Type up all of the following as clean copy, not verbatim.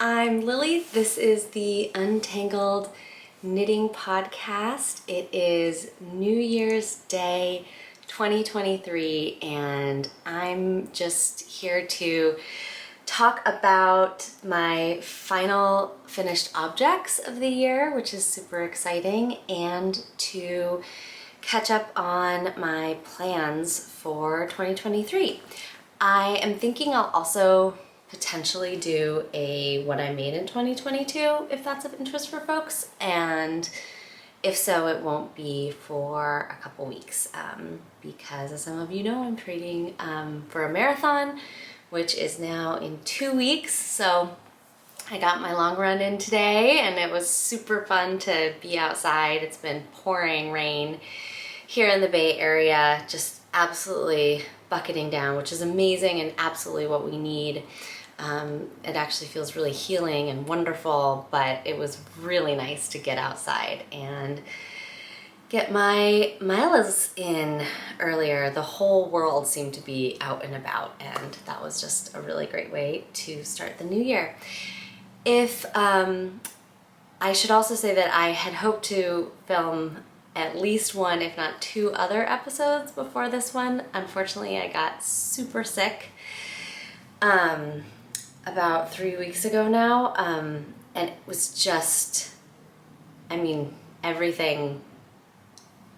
I'm Lily. This is the Untangled Knitting Podcast. It is New Year's Day 2023 and I'm just here to talk about my final finished objects of the year, which is super exciting, and to catch up on my plans for 2023. I am thinking I'll also potentially do a what I made in 2022 if that's of interest for folks, and if so, it won't be for a couple weeks because, as some of you know, I'm training for a marathon, which is now in 2 weeks. So I got my long run in today and it was super fun to be outside. It's been pouring rain here in the Bay Area, just absolutely bucketing down, which is amazing and absolutely what we need. It actually feels really healing and wonderful, but it was really nice to get outside and get my miles in earlier. The whole world seemed to be out and about, and that was just a really great way to start the new year. I should also say that I had hoped to film at least one, if not two other episodes before this one. Unfortunately, I got super sick about 3 weeks ago now, and it was just, everything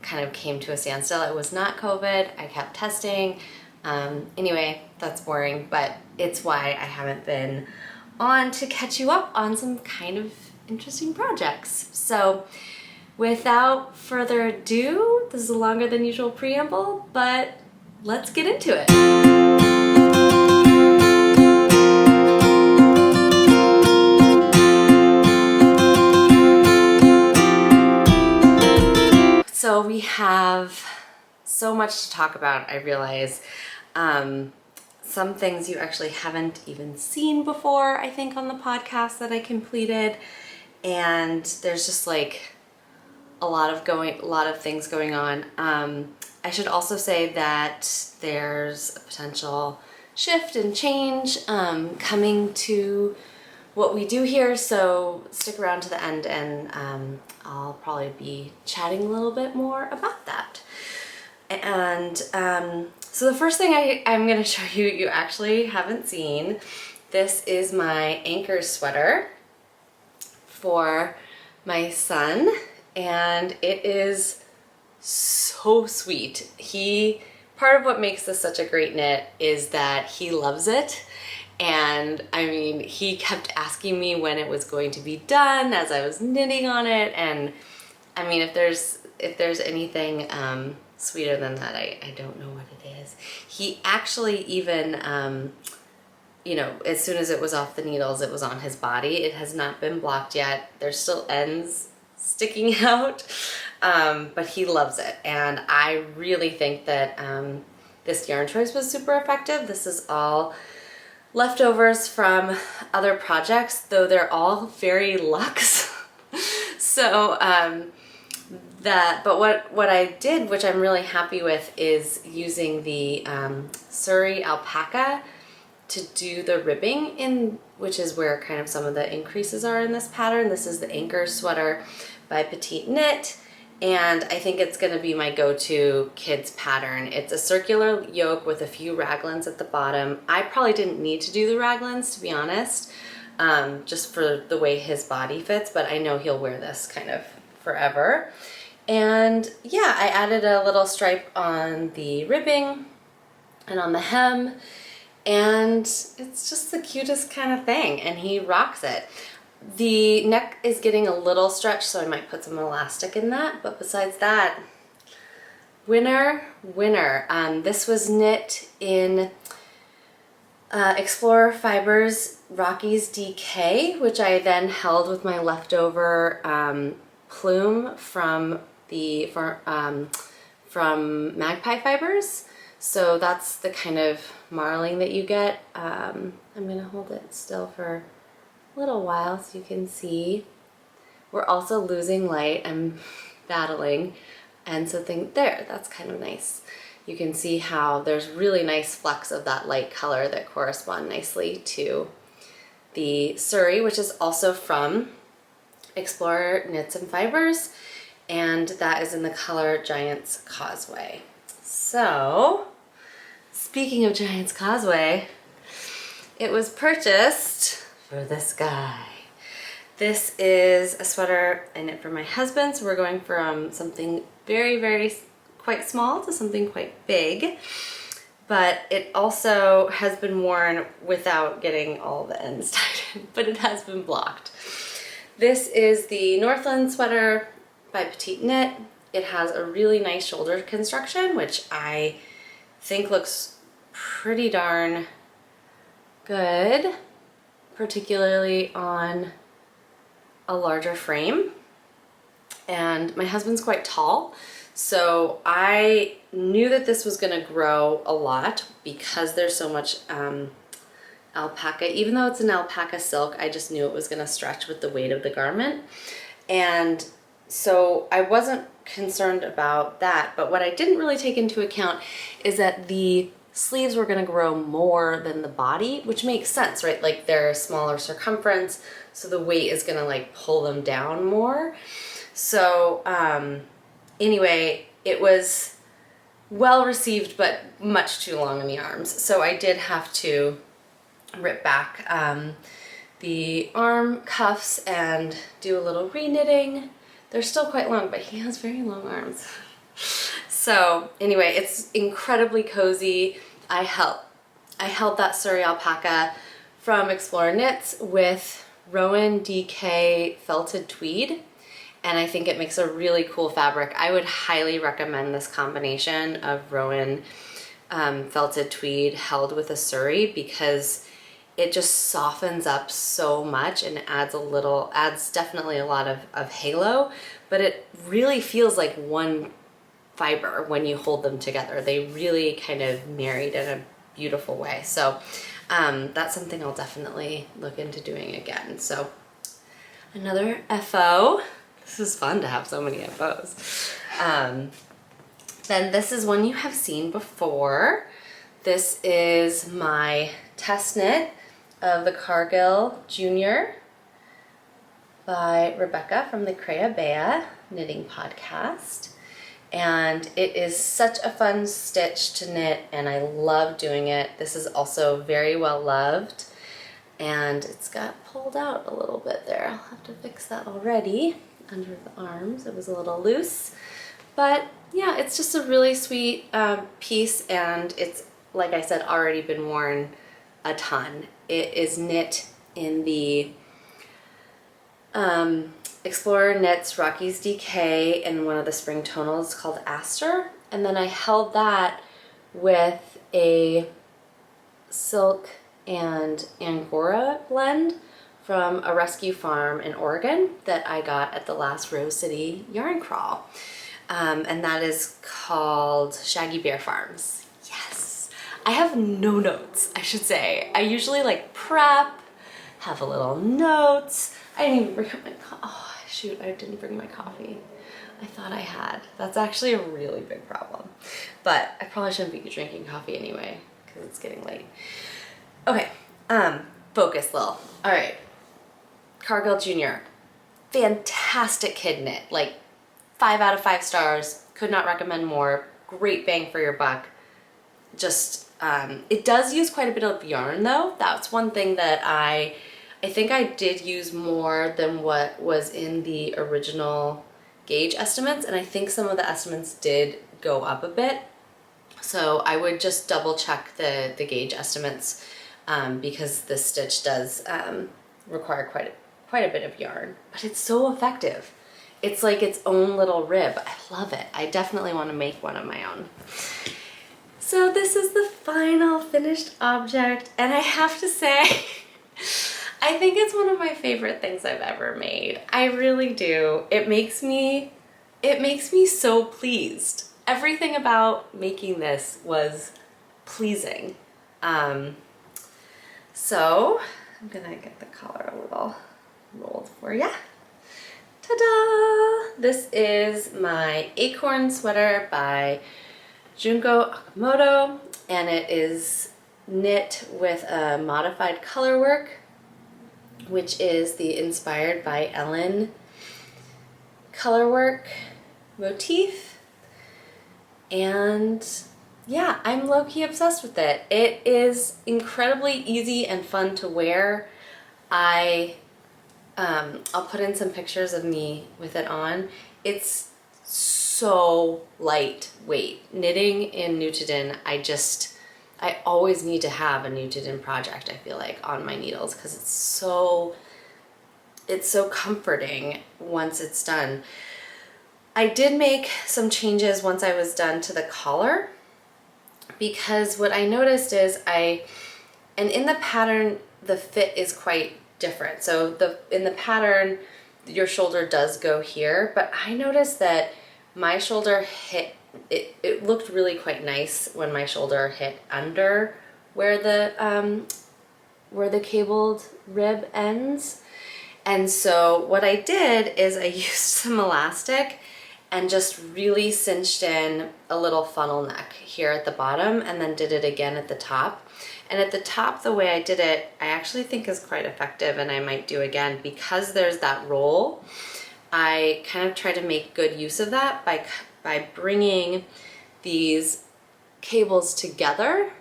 kind of came to a standstill. It was not COVID. I kept testing. Anyway, that's boring, but it's why I haven't been on to catch you up on some kind of interesting projects. So without further ado, this is a longer than usual preamble, but let's get into it. So we have so much to talk about, I realize. Some things you actually haven't even seen before, I think, on the podcast that I completed. And there's just like a lot of things going on. I should also say that there's a potential shift and change coming to what we do here, so stick around to the end and I'll probably be chatting a little bit more about that. And so the first thing I'm going to show you, you actually haven't seen. This is my Ankers sweater for my son, and it is so sweet. Part of what makes this such a great knit is that he loves it. And he kept asking me when it was going to be done as I was knitting on it. And if there's anything sweeter than that, I don't know what it is. He actually even, as soon as it was off the needles, it was on his body. It has not been blocked yet. There's still ends sticking out, but he loves it. And I really think that this yarn choice was super effective. This is all leftovers from other projects, though they're all very luxe. So but what I did, which I'm really happy with, is using the Suri Alpaca to do the ribbing which is where kind of some of the increases are in this pattern. This is the Ankers sweater by Petite Knit, and I think it's gonna be my go-to kids pattern. It's a circular yoke with a few raglans at the bottom. I probably didn't need to do the raglans, to be honest, just for the way his body fits, but I know he'll wear this kind of forever. And yeah, I added a little stripe on the ribbing and on the hem, and it's just the cutest kind of thing, and he rocks it. The neck is getting a little stretched, so I might put some elastic in that, but besides that, winner. This was knit in Explorer Fibers Rockies DK, which I then held with my leftover plume from Magpie Fibers. So that's the kind of marling that you get. I'm gonna hold it still for a little while so you can see. We're also losing light. I'm battling, and so that's kind of nice. You can see how there's really nice flecks of that light color that correspond nicely to the Suri, which is also from Explorer Knits and Fibers, and that is in the color Giants Causeway. So, speaking of Giants Causeway, it was purchased for this guy. This is a sweater I knit for my husband, so we're going from something very, quite small to something quite big. But it also has been worn without getting all the ends tied in, but it has been blocked. This is the Northland Sweater by Petite Knit. It has a really nice shoulder construction, which I think looks pretty darn good, particularly on a larger frame. And my husband's quite tall, so I knew that this was gonna grow a lot because there's so much alpaca. Even though it's an alpaca silk, I just knew it was gonna stretch with the weight of the garment. And so I wasn't concerned about that, but what I didn't really take into account is that the sleeves were gonna grow more than the body, which makes sense, right? Like they're a smaller circumference, so the weight is gonna like pull them down more. So anyway, it was well received, but much too long in the arms. So I did have to rip back the arm cuffs and do a little re-knitting. They're still quite long, but he has very long arms. So anyway, it's incredibly cozy. I held that Suri Alpaca from Explorer Knits with Rowan DK felted tweed, and I think it makes a really cool fabric. I would highly recommend this combination of Rowan felted tweed held with a Suri because it just softens up so much and adds definitely a lot of halo, but it really feels like one fiber when you hold them together. They really kind of married in a beautiful way. So that's something I'll definitely look into doing again. So another FO. This is fun to have so many FOs. Then this is one you have seen before. This is my test knit of the Cargill Junior by Rebecca from the Crea Bea Knitting Podcast. And it is such a fun stitch to knit, and I love doing it. This is also very well loved, and it's got pulled out a little bit there. I'll have to fix that already under the arms. It was a little loose, but yeah, it's just a really sweet piece, and it's, like I said, already been worn a ton. It is knit in the Explorer Knits Rockies DK in one of the spring tonals called Astor, and then I held that with a silk and angora blend from a rescue farm in Oregon that I got at the last Rose City yarn crawl, and that is called Shaggy Bear Farms. Yes, I have no notes, I should say. I usually like prep, have a little notes. I didn't even bring up my oh shoot, I didn't bring my coffee. I thought I had. That's actually a really big problem. But I probably shouldn't be drinking coffee anyway, because it's getting late. Okay, focus, Lil. All right, Cargill Junior. Fantastic kid knit, like 5 out of 5 stars. Could not recommend more. Great bang for your buck. Just, it does use quite a bit of yarn though. That's one thing that I think I did use more than what was in the original gauge estimates, and I think some of the estimates did go up a bit. So I would just double check the gauge estimates because this stitch does require quite a bit of yarn, but it's so effective. It's like its own little rib. I love it. I definitely want to make one of my own. So this is the final finished object, and I have to say, I think it's one of my favorite things I've ever made. I really do. It makes me so pleased. Everything about making this was pleasing. So I'm gonna get the collar a little rolled for ya. Ta-da! This is my Acorn Sweater by Junko and it is knit with a modified color work which is the Inspired by Ellen colorwork motif. And yeah, I'm low-key obsessed with it. It is incredibly easy and fun to wear. I'll put in some pictures of me with it on. It's so lightweight. Knitting in Nutiden, I always need to have a Nutiden project, I feel like, on my needles because it's so comforting once it's done. I did make some changes once I was done to the collar, because what I noticed is and in the pattern, the fit is quite different. So in the pattern, your shoulder does go here, but I noticed that my shoulder hit, it looked really quite nice when my shoulder hit under where the cabled rib ends. And so what I did is I used some elastic and just really cinched in a little funnel neck here at the bottom, and then did it again at the top. And at the top, the way I did it, I actually think is quite effective, and I might do again because there's that roll. I kind of try to make good use of that by bringing these cables together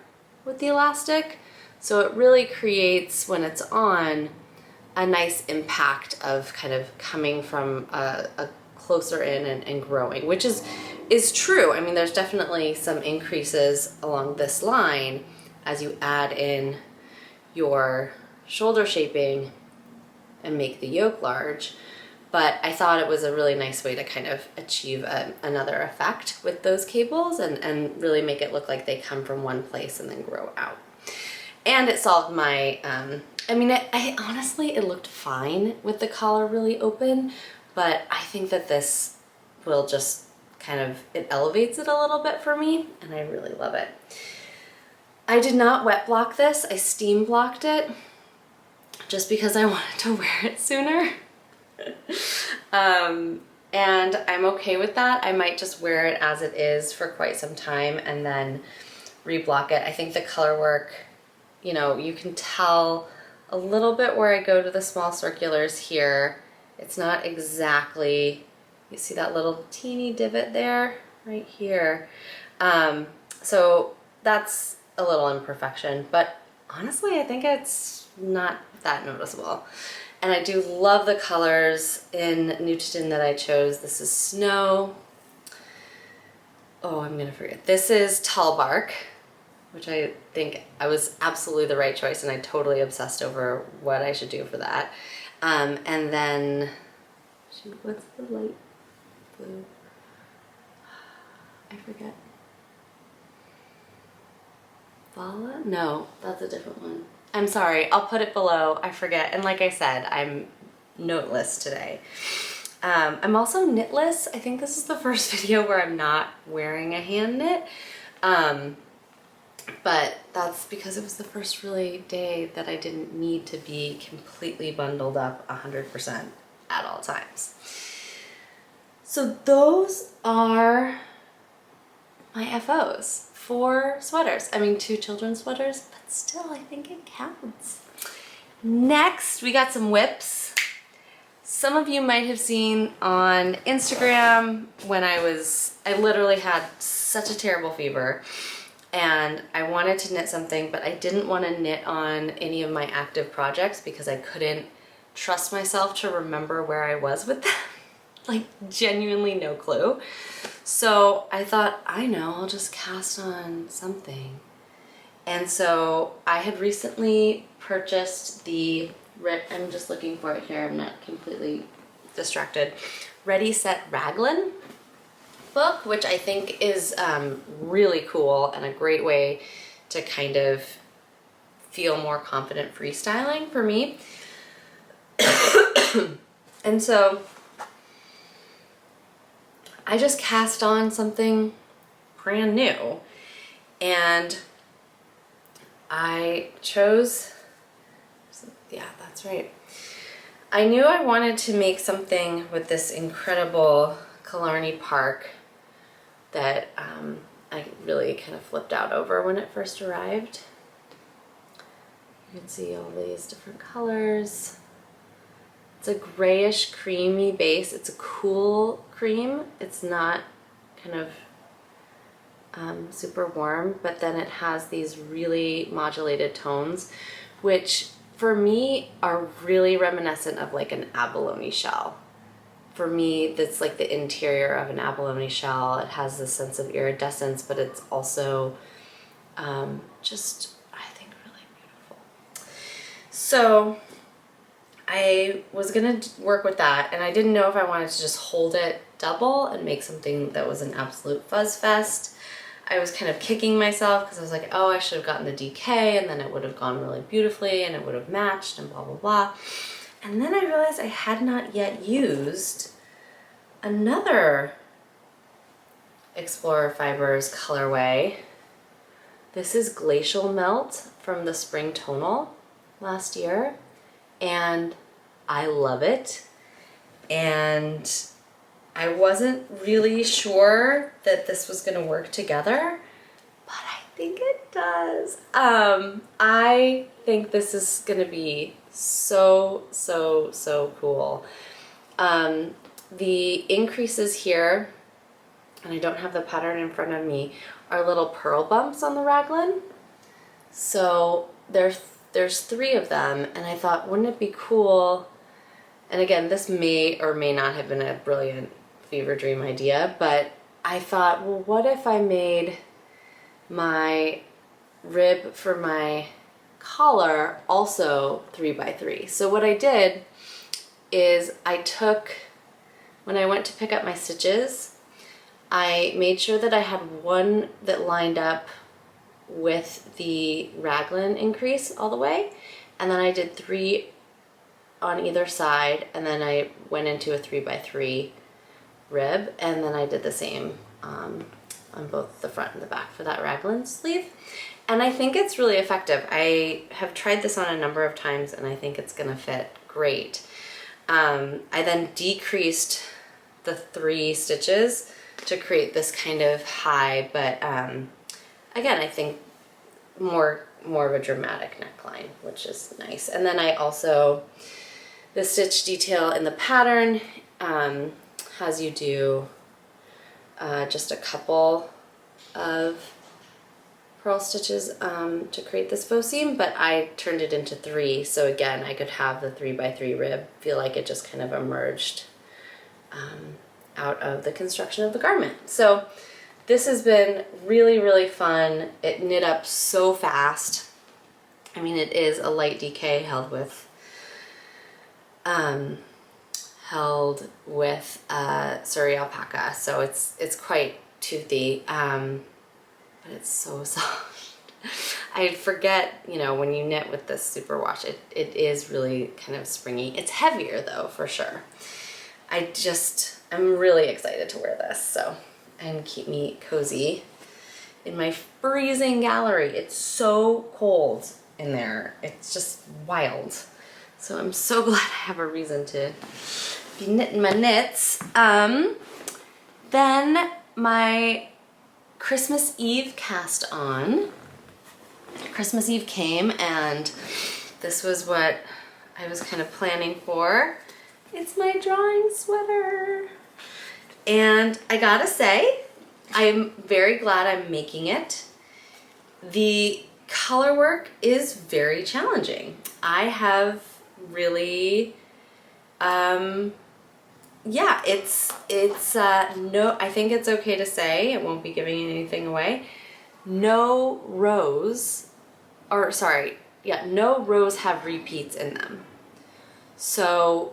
with the elastic. So it really creates, when it's on, a nice impact of kind of coming from a closer in and growing, which is true. I mean, there's definitely some increases along this line as you add in your shoulder shaping and make the yoke large. But I thought it was a really nice way to kind of achieve another effect with those cables and really make it look like they come from one place and then grow out. And it solved my, I mean, I honestly, it looked fine with the collar really open, but I think that this will just kind of, it elevates it a little bit for me, and I really love it. I did not wet block this, I steam blocked it, just because I wanted to wear it sooner. And I'm okay with that. I might just wear it as it is for quite some time and then reblock it. I think the color work, you know, you can tell a little bit where I go to the small circulars here. It's not exactly, you see that little teeny divot there, right here. So that's a little imperfection, but honestly, I think it's not that noticeable. And I do love the colors in Nutiden that I chose. This is Snow. Oh, I'm gonna forget. This is Tall Bark, which I think I was absolutely the right choice, and I totally obsessed over what I should do for that. And then, shoot, what's the light blue? I forget. Vala? No, that's a different one. I'm sorry, I'll put it below, I forget. And like I said, I'm noteless today. I'm also knitless. I think this is the first video where I'm not wearing a hand knit. But that's because it was the first really day that I didn't need to be completely bundled up 100% at all times. So those are my FOs. 4 sweaters. I mean, 2 children's sweaters, but still, I think it counts. Next, we got some whips. Some of you might have seen on Instagram when I literally had such a terrible fever and I wanted to knit something, but I didn't want to knit on any of my active projects because I couldn't trust myself to remember where I was with them. Like, genuinely no clue. So I thought, I know, I'll just cast on something. And so I had recently purchased I'm just looking for it here, I'm not completely distracted, Ready Set Raglan book, which I think is really cool and a great way to kind of feel more confident freestyling for me. And so I just cast on something brand new, and I chose, yeah, that's right. I knew I wanted to make something with this incredible Killarney park that I really kind of flipped out over when it first arrived. You can see all these different colors. It's a grayish creamy base. It's a cool cream. It's not kind of super warm, but then it has these really modulated tones, which for me are really reminiscent of like an abalone shell. For me, that's like the interior of an abalone shell. It has this sense of iridescence, but it's also just, I think, really beautiful. So I was gonna work with that, and I didn't know if I wanted to just hold it double and make something that was an absolute fuzz fest. I was kind of kicking myself because I was like, oh, I should have gotten the DK, and then it would have gone really beautifully and it would have matched and blah, blah, blah. And then I realized I had not yet used another Explorer Fibers colorway. This is Glacial Melt from the Spring Tonal last year, and I love it. And I wasn't really sure that this was gonna work together, but I think it does. I think this is gonna be so, so, so cool. The increases here, and I don't have the pattern in front of me, are little pearl bumps on the raglan. So there's 3 of them, and I thought, wouldn't it be cool? And again, this may or may not have been a brilliant fever dream idea, but I thought, well, what if I made my rib for my collar also 3x3? So what I did is I took, when I went to pick up my stitches, I made sure that I had one that lined up with the raglan increase all the way, and then I did 3 on either side, and then I went into a 3x3 rib, and then I did the same on both the front and the back for that raglan sleeve. And I think it's really effective. I have tried this on a number of times, and I think it's gonna fit great. I then decreased the 3 stitches to create this kind of high, but again, I think more of a dramatic neckline, which is nice. And then I also, the stitch detail in the pattern has you do just a couple of purl stitches to create this faux seam, but I turned it into 3, so again I could have the 3x3 rib feel like it just kind of emerged out of the construction of the garment. So this has been really, really fun. It knit up so fast. I mean, it is a light DK held with Suri Alpaca, so it's quite toothy, but it's so soft. I forget, you know, when you knit with this superwash, it is really kind of springy. It's heavier though, for sure. I'm really excited to wear this, so, and keep me cozy in my freezing gallery. It's so cold in there. It's just wild. So I'm so glad I have a reason to be knitting my knits. Then my Christmas Eve cast on. Christmas Eve came, and this was what I was kind of planning for. It's my drawing sweater. And I gotta say, I'm very glad I'm making it. The color work is very challenging. I have really, yeah, no, I think it's okay to say, it won't be giving anything away, no rows have repeats in them. So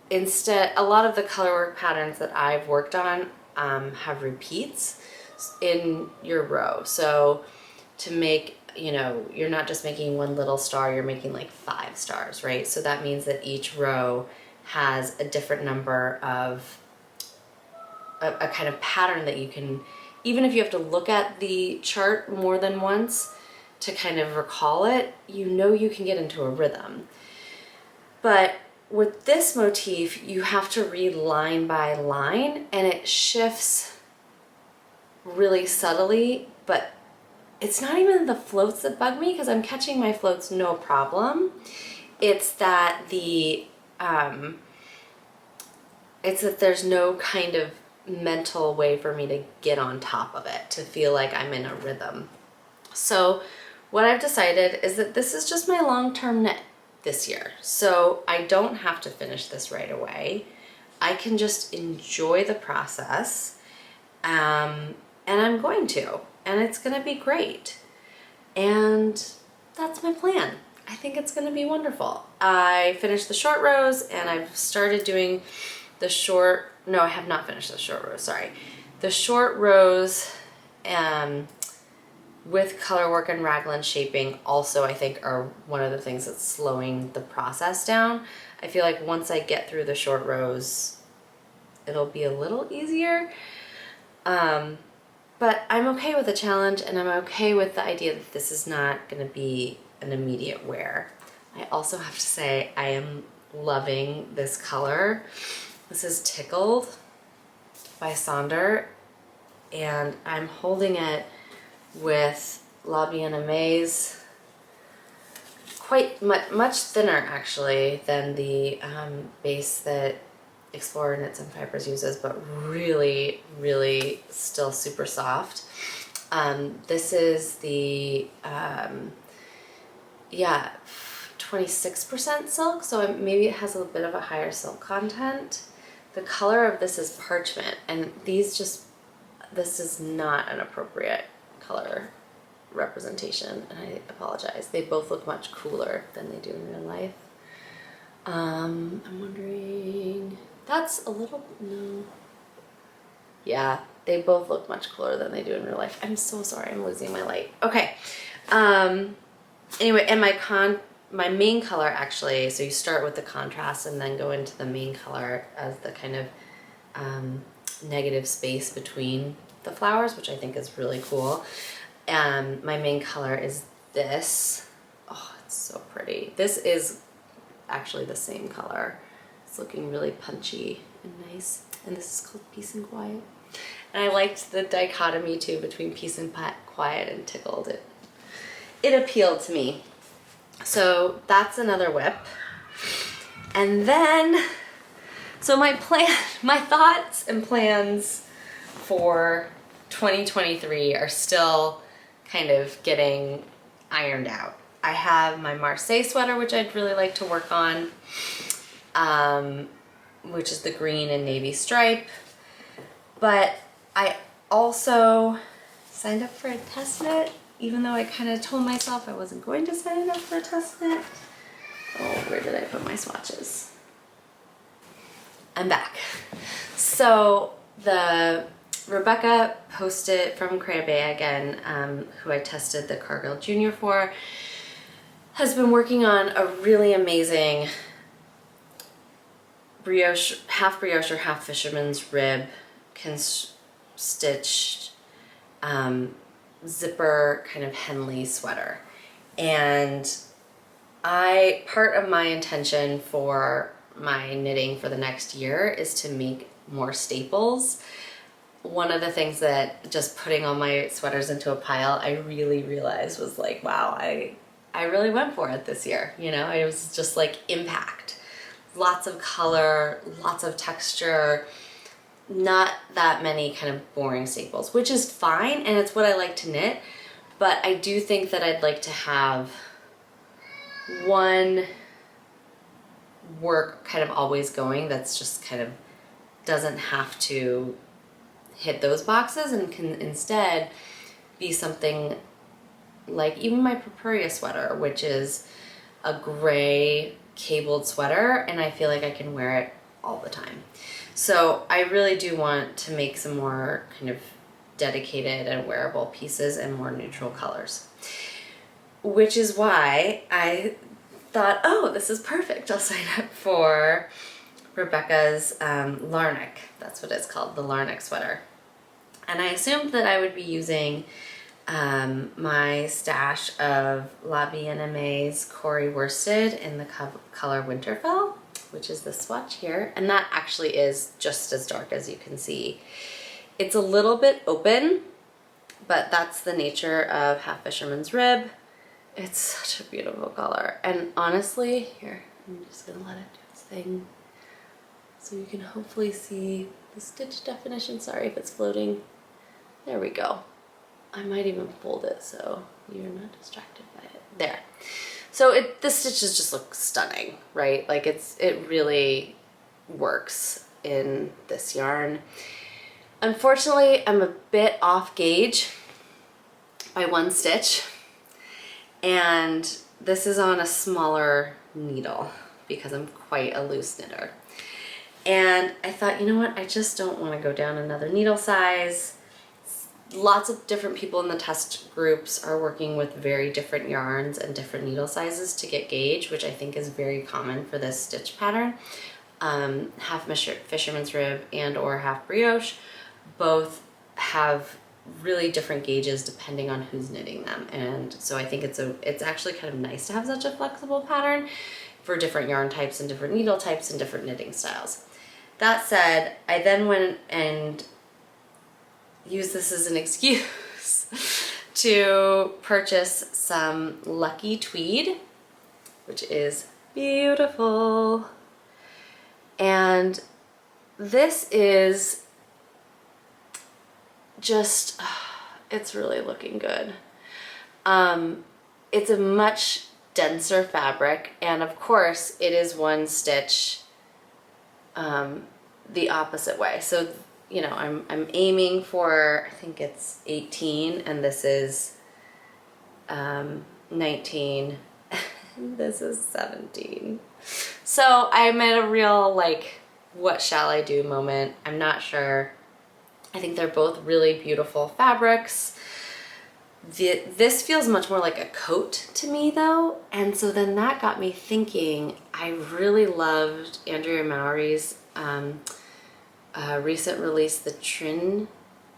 instead, a lot of the colorwork patterns that I've worked on have repeats in your row. So to make, you know, you're not just making one little star, you're making like 5 stars, right? So that means that each row has a different number of a kind of pattern that you can, even if you have to look at the chart more than once to kind of recall it, you know you can get into a rhythm. But with this motif, you have to read line by line, and it shifts really subtly, but it's not even the floats that bug me, because I'm catching my floats no problem. It's that the it's that there's no kind of mental way for me to get on top of it, to feel like I'm in a rhythm. So what I've decided is that this is just my long-term knit this year. So I don't have to finish this right away. I can just enjoy the process, and I'm going to, and it's gonna be great. And that's my plan. I think it's gonna be wonderful. I finished the short rows and I've started doing the short, no, I have not finished the short rows, sorry. The short rows with color work and raglan shaping also, I think, are one of the things that's slowing the process down. I feel like once I get through the short rows, it'll be a little easier. But I'm okay with the challenge, and I'm okay with the idea that this is not gonna be an immediate wear. I also have to say I am loving this color. This is Tickled by Sonder, and I'm holding it with La Vie En Rose, quite much thinner actually than the base that Explorer Knits and Fibers uses, but really, really still super soft. This is the, yeah, 26% silk, so maybe it has a bit of a higher silk content. The color of this is Parchment, and this is not an appropriate color representation, and I apologize. They both look much cooler than they do in real life. I'm wondering, that's a little, no. Yeah, they both look much cooler than they do in real life. I'm so sorry, I'm losing my light. Okay, anyway, and my main color actually, so you start with the contrast and then go into the main color as the kind of negative space between the flowers, which I think is really cool. My main color is this. Oh, it's so pretty. This is actually the same color. It's looking really punchy and nice. And this is called Peace and Quiet. And I liked the dichotomy too between Peace and Quiet and Tickled. It appealed to me. So that's another whip. And then, so my thoughts and plans for 2023 are still kind of getting ironed out. I have my Marseille sweater, which I'd really like to work on, which is the green and navy stripe. But I also signed up for a test knit, even though I kind of told myself I wasn't going to sign up for a test knit. Oh, where did I put my swatches? I'm back. So the Rebecca posted from Crayabea again, who I tested the Cargill Junior for, has been working on a really amazing brioche, half brioche or half fisherman's rib, stitched zipper kind of Henley sweater. And part of my intention for my knitting for the next year is to make more staples. One of the things that just putting all my sweaters into a pile, I really realized was like, wow, I really went for it this year. You know, it was just like impact. Lots of color, lots of texture, not that many kind of boring staples, which is fine, and it's what I like to knit. But I do think that I'd like to have one work kind of always going that's just kind of doesn't have to hit those boxes and can instead be something like even my Purpurea sweater, which is a gray cabled sweater, and I feel like I can wear it all the time. So I really do want to make some more kind of dedicated and wearable pieces and more neutral colors, which is why I thought, oh, this is perfect. I'll sign up for Rebecca's Larnac. That's what it's called, the Larnac sweater. And I assumed that I would be using my stash of La Vie En Rose Corey worsted in the color Winterfell, which is this swatch here. And that actually is just as dark as you can see. It's a little bit open, but that's the nature of Half Fisherman's Rib. It's such a beautiful color. And honestly, here, I'm just gonna let it do its thing. It's so you can hopefully see the stitch definition. Sorry if it's floating. There we go. I might even fold it so you're not distracted by it. There. So the stitches just look stunning, right? Like it really works in this yarn. Unfortunately, I'm a bit off gauge by 1 stitch, and this is on a smaller needle because I'm quite a loose knitter. And I thought, you know what, I just don't want to go down another needle size. Lots of different people in the test groups are working with very different yarns and different needle sizes to get gauge, which I think is very common for this stitch pattern. Half fisherman's rib and or half brioche both have really different gauges depending on who's knitting them, and so I think it's actually kind of nice to have such a flexible pattern for different yarn types and different needle types and different knitting styles. That said, I then went and used this as an excuse to purchase some Lucky Tweed, which is beautiful. And this is just, it's really looking good. It's a much denser fabric, and of course it is 1 stitch the opposite way. So, you know, I'm aiming for, I think it's 18, and this is 19, this is 17. So I'm at a real, like, what shall I do moment. I'm not sure. I think they're both really beautiful fabrics. This feels much more like a coat to me though, and so then that got me thinking. I really loved Andrea Mowry's recent release, the Trin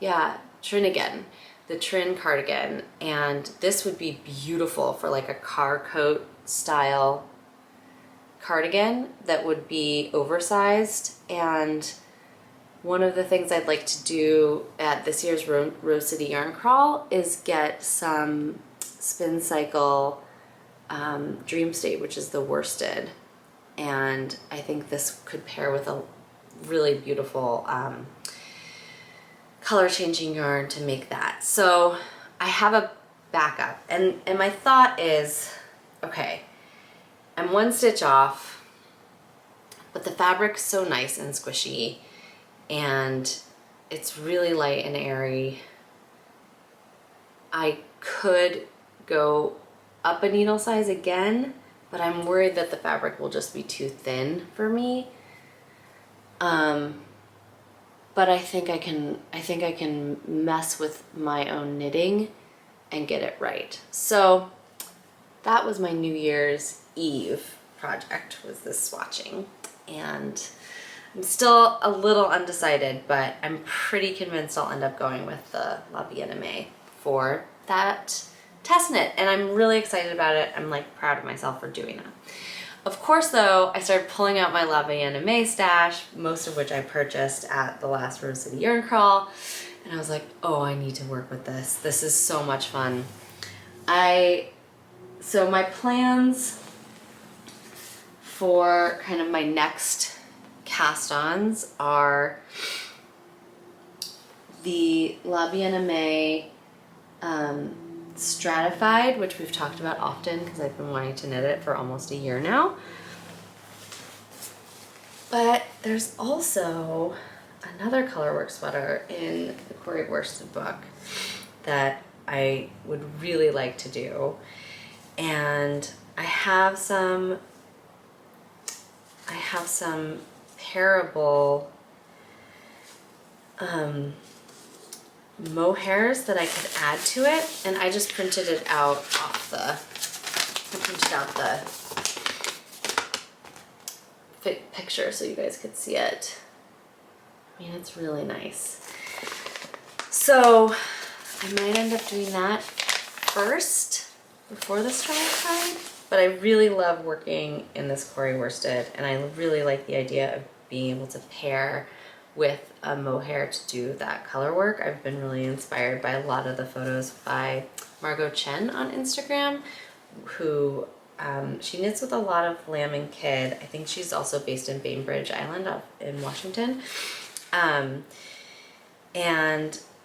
again, the Trin cardigan, and this would be beautiful for like a car coat style cardigan that would be oversized. And one of the things I'd like to do at this year's Rose City Yarn Crawl is get some Spin Cycle Dream State, which is the worsted, and I think this could pair with a really beautiful color changing yarn to make that. So I have a backup, and my thought is, okay, I'm 1 stitch off, but the fabric's so nice and squishy, and it's really light and airy. I could go up a needle size again, but I'm worried that the fabric will just be too thin for me. But I think I can mess with my own knitting and get it right. So that was my New Year's Eve project, was this swatching, and I'm still a little undecided, but I'm pretty convinced I'll end up going with the La Vie En Rose for that test knit, and I'm really excited about it. I'm like proud of myself for doing that. Of course though, I started pulling out my La Vie En Rose stash, most of which I purchased at the last Rose City Yarn Crawl, and I was like, oh, I need to work with this. This is so much fun. So my plans for kind of my next cast-ons are the La Vie En Rose Stratified, which we've talked about often because I've been wanting to knit it for almost a year now. But there's also another colorwork sweater in the Corey Worsted book that I would really like to do, and I have some pairable mohairs that I could add to it, and I just printed it out I printed out the fit picture so you guys could see it. I mean, it's really nice. So I might end up doing that first before the stratified, but I really love working in this Corey Worsted, and I really like the idea of being able to pair with a mohair to do that color work. I've been really inspired by a lot of the photos by Margot Chen on Instagram, who She knits with a lot of Lamb and Kid. I think she's also based in Bainbridge Island up in Washington. And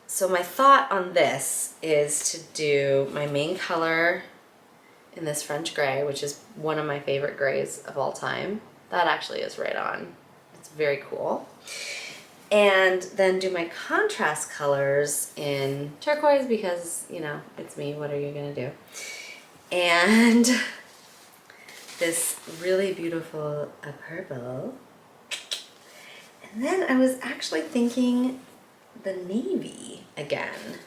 so my thought on this is to do my main color in this French gray, which is one of my favorite grays of all time. That actually is right on. It's very cool. And then do my contrast colors in turquoise because, you know, it's me. What are you gonna do? And this really beautiful purple. And then I was actually thinking the navy again.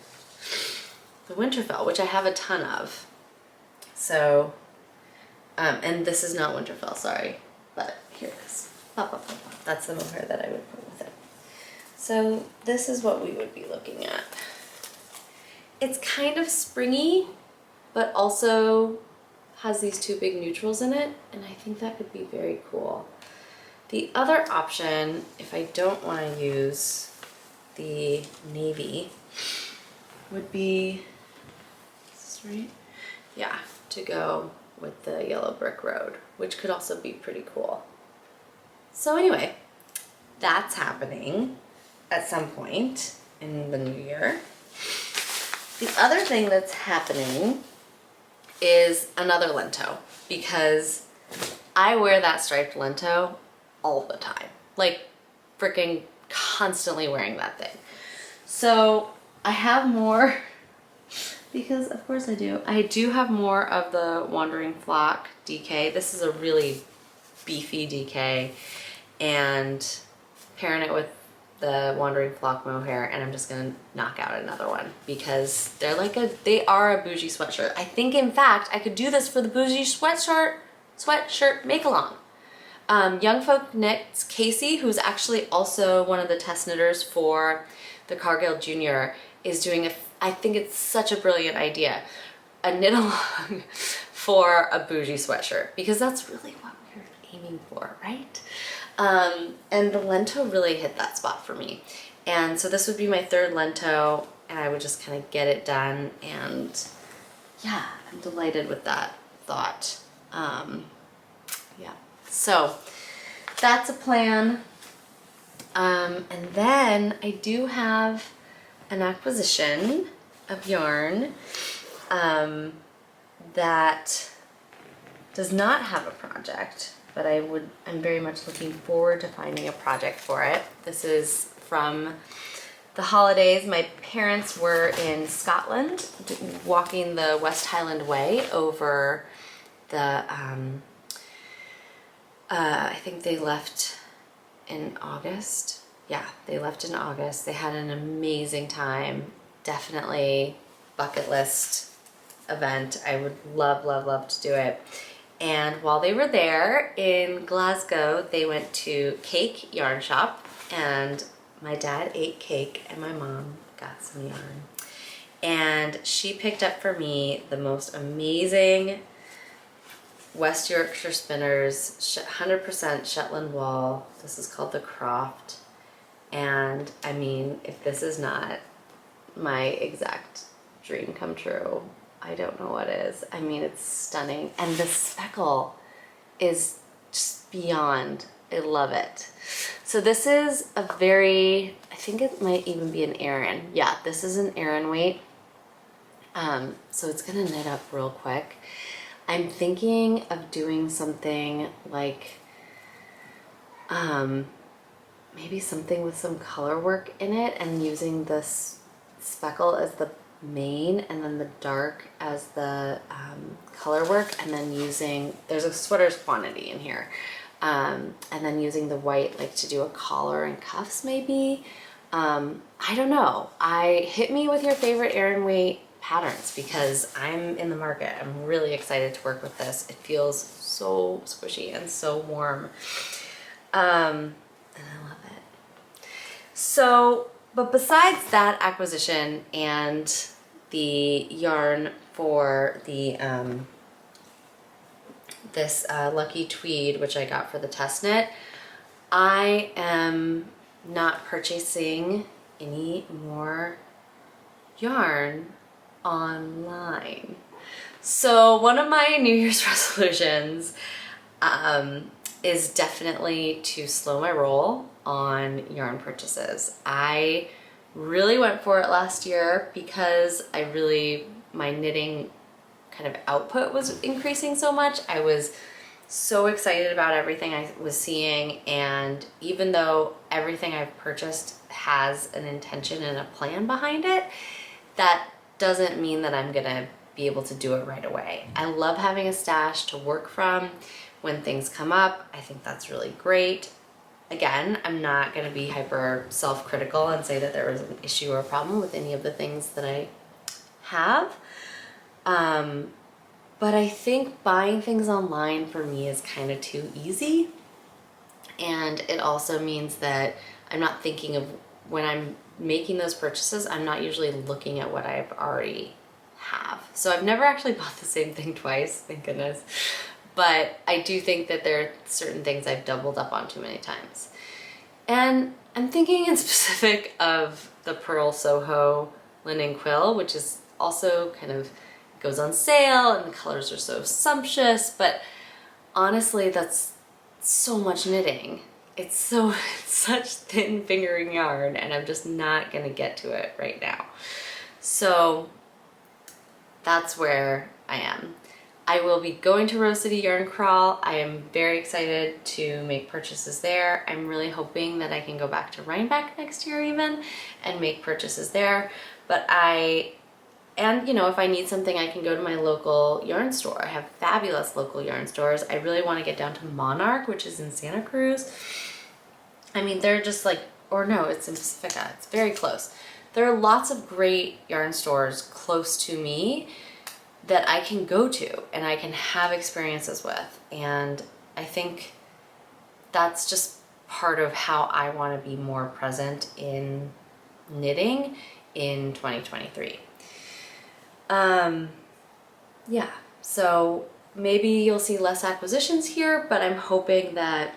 The Winterfell, which I have a ton of. So, and this is not Winterfell, sorry. But here it is. Pop, pop, pop, pop. That's the mohair that I would put with it. So this is what we would be looking at. It's kind of springy, but also has these two big neutrals in it, and I think that could be very cool. The other option, if I don't want to use the navy, would be, is this right? Yeah, to go with the yellow brick road, which could also be pretty cool. So anyway, that's happening at some point in the new year. The other thing that's happening is another lento, because I wear that striped lento all the time, like freaking constantly wearing that thing. So I have more, because of course I do. I do have more of the Wandering Flock DK. This is a really beefy DK, and pairing it with the Wandering Flock mohair, and I'm just gonna knock out another one because they're like they are a bougie sweatshirt. I think in fact I could do this for the bougie sweatshirt make along. Young Folk Knits Casey, who's actually also one of the test knitters for the Cargill Junior, is doing I think it's such a brilliant idea, a knit along for a bougie sweatshirt, because that's really what we're aiming for, right? And the lento really hit that spot for me. And so this would be my third lento, and I would just kind of get it done. And yeah, I'm delighted with that thought. Yeah, so that's a plan. And then I do have an acquisition of yarn that does not have a project, but I'm very much looking forward to finding a project for it. This is from the holidays. My parents were in Scotland walking the West Highland Way over the, I think they left in August. Yeah, they left in August. They had an amazing time. Definitely bucket list event. I would love, love, love to do it. And while they were there in Glasgow, they went to Cake Yarn Shop, and my dad ate cake and my mom got some yarn. And she picked up for me the most amazing West Yorkshire Spinners 100% Shetland wool. This is called the Croft. And I mean, if this is not my exact dream come true, I don't know what is. I mean, it's stunning. And the speckle is just beyond. I love it. So this is a very, I think it might even be an Aran. Yeah, this is an Aran weight. So it's gonna knit up real quick. I'm thinking of doing something like, maybe something with some color work in it, and using this speckle as the main and then the dark as the color work, and then using, there's a sweater's quantity in here, and then using the white like to do a collar and cuffs maybe. I don't know. Hit me with your favorite Aran weight patterns, because I'm in the market. I'm really excited to work with this. It feels so squishy and so warm, and I love it. So, but besides that acquisition and the yarn for the this Lucky Tweed, which I got for the test knit, I am not purchasing any more yarn online. So one of my New Year's resolutions is definitely to slow my roll on yarn purchases. I really went for it last year because my knitting kind of output was increasing so much. I was so excited about everything I was seeing, and even though everything I've purchased has an intention and a plan behind it, that doesn't mean that I'm gonna be able to do it right away. I love having a stash to work from when things come up. I think that's really great. Again, I'm not gonna be hyper self-critical and say that there was an issue or a problem with any of the things that I have. But I think buying things online for me is kind of too easy. And it also means that I'm not thinking of, when I'm making those purchases, I'm not usually looking at what I've already have. So I've never actually bought the same thing twice, thank goodness. But I do think that there are certain things I've doubled up on too many times. And I'm thinking in specific of the Pearl Soho linen quill, which is also kind of goes on sale and the colors are so sumptuous, but honestly, that's so much knitting. It's such thin fingering yarn, and I'm just not gonna get to it right now. So that's where I am. I will be going to Rose City Yarn Crawl. I am very excited to make purchases there. I'm really hoping that I can go back to Rhinebeck next year even and make purchases there. But you know, if I need something, I can go to my local yarn store. I have fabulous local yarn stores. I really want to get down to Monarch, which is in Santa Cruz. I mean, they're just like, or no, it's in Pacifica. It's very close. There are lots of great yarn stores close to me that I can go to and I can have experiences with. And I think that's just part of how I want to be more present in knitting in 2023. Yeah, so maybe you'll see less acquisitions here, but I'm hoping that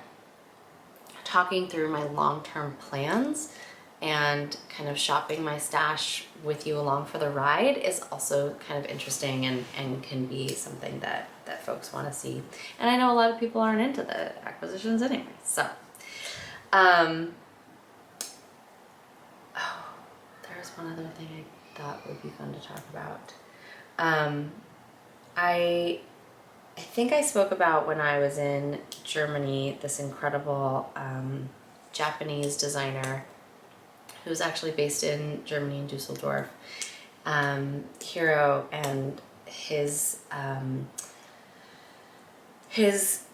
talking through my long-term plans and kind of shopping my stash with you along for the ride is also kind of interesting and can be something that folks want to see. And I know a lot of people aren't into the acquisitions anyway, so. Oh, there's one other thing I thought would be fun to talk about. I think I spoke about when I was in Germany, this incredible Japanese designer who's actually based in Germany in Dusseldorf, Hiro, and his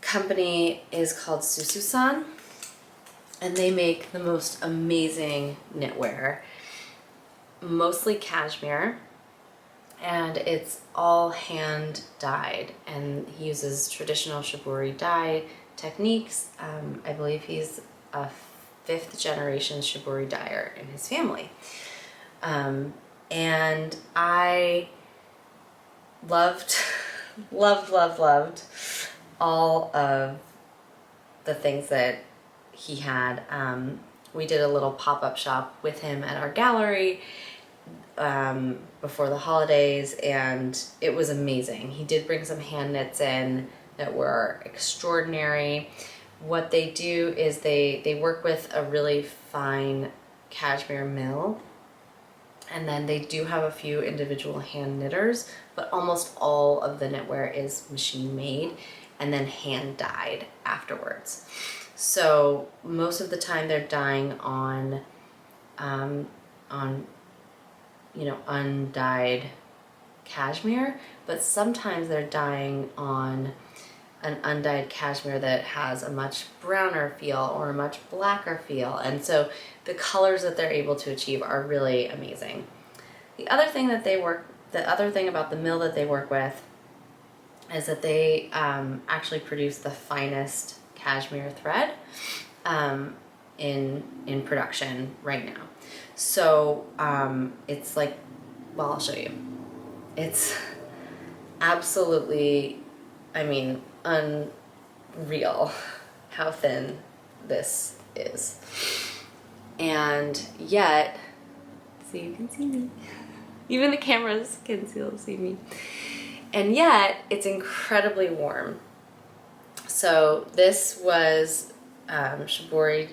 company is called Sususan, and they make the most amazing knitwear, mostly cashmere, and it's all hand dyed, and he uses traditional shibori dye techniques. I believe he's a 5th generation shibori dyer in his family. And I loved all of the things that he had. We did a little pop-up shop with him at our gallery before the holidays, and it was amazing. He did bring some hand knits in that were extraordinary. What they do is they work with a really fine cashmere mill, and then they do have a few individual hand knitters, but almost all of the knitwear is machine made and then hand dyed afterwards. So most of the time they're dyeing on you know, undyed cashmere, but sometimes they're dyeing on an undyed cashmere that has a much browner feel or a much blacker feel, and so the colors that they're able to achieve are really amazing. The other thing about the mill that they work with is that they actually produce the finest cashmere thread in production right now. So it's like, well, I'll show you. It's absolutely, I mean, unreal how thin this is. And yet, so you can see me. Even the cameras can still see me. and yet it's incredibly warm. So this was Shibori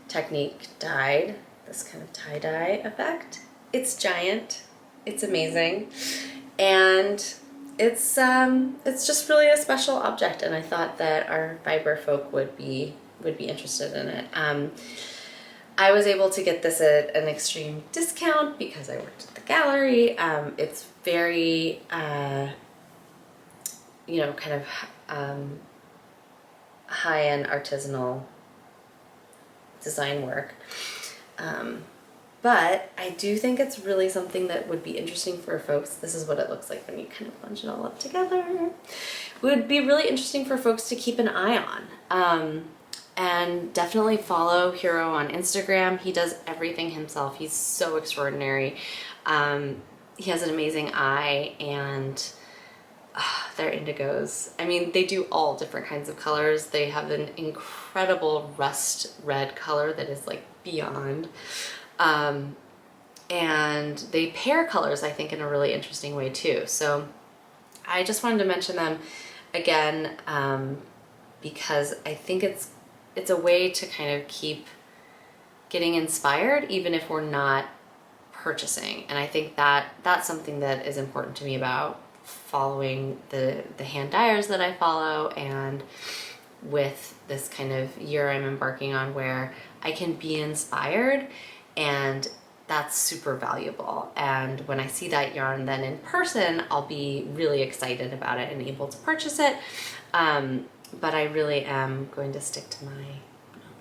Technique dyed, this kind of tie-dye effect. It's giant, it's amazing, and it's just really a special object, and I thought that our fiber folk would be interested in it. I was able to get this at an extreme discount because I worked at the gallery. It's very, you know, kind of high-end artisanal design work. But I do think it's really something that would be interesting for folks. This is what it looks like when you kind of bunch it all up together. It would be really interesting for folks to keep an eye on. And definitely follow Hiro on Instagram. He does everything himself. He's so extraordinary. He has an amazing eye, and their indigos. I mean, they do all different kinds of colors. They have an incredible rust red color that is like beyond. And they pair colors, I think, in a really interesting way too. So I just wanted to mention them again, because I think it's a way to kind of keep getting inspired even if we're not purchasing. And I think that that's something that is important to me about following the hand dyers that I follow, and with this kind of year I'm embarking on where I can be inspired, and that's super valuable. And when I see that yarn then in person, I'll be really excited about it and able to purchase it. But I really am going to stick to my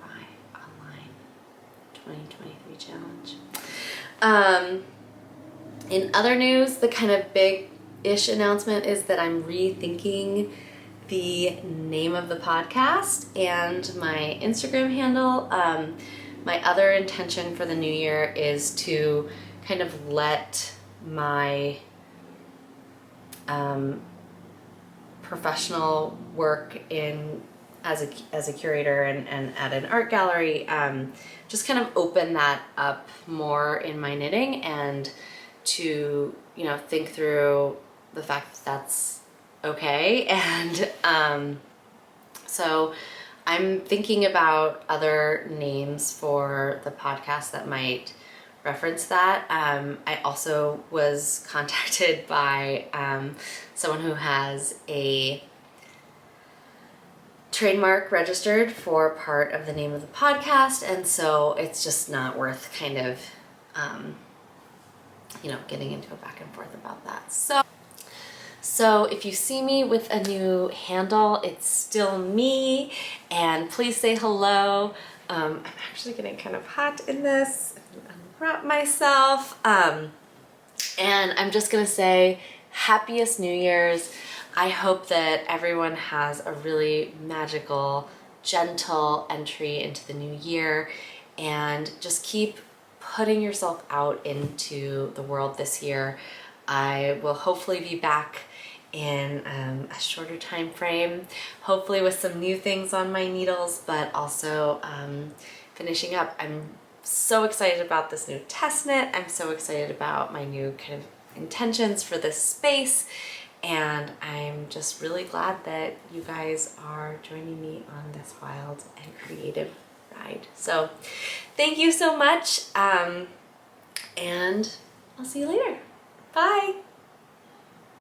buy online 2023 challenge. In other news, the kind of big-ish announcement is that I'm rethinking the name of the podcast and my Instagram handle. My other intention for the new year is to kind of let my professional work in as a curator and at an art gallery, just kind of open that up more in my knitting, and to, you know, think through the fact that that's okay. And so I'm thinking about other names for the podcast that might reference that. I also was contacted by someone who has a trademark registered for part of the name of the podcast, and so it's just not worth kind of you know, getting into a back and forth about that. So if you see me with a new handle, it's still me, and please say hello. I'm actually getting kind of hot in this. I'm gonna unwrap myself. And I'm just gonna say happiest New Year's. I hope that everyone has a really magical, gentle entry into the new year, and just keep putting yourself out into the world this year. I will hopefully be back in a shorter time frame, hopefully with some new things on my needles, but also finishing up. I'm so excited about this new test knit. I'm so excited about my new kind of intentions for this space, and I'm just really glad that you guys are joining me on this wild and creative ride. So thank you so much, and I'll see you later. Bye.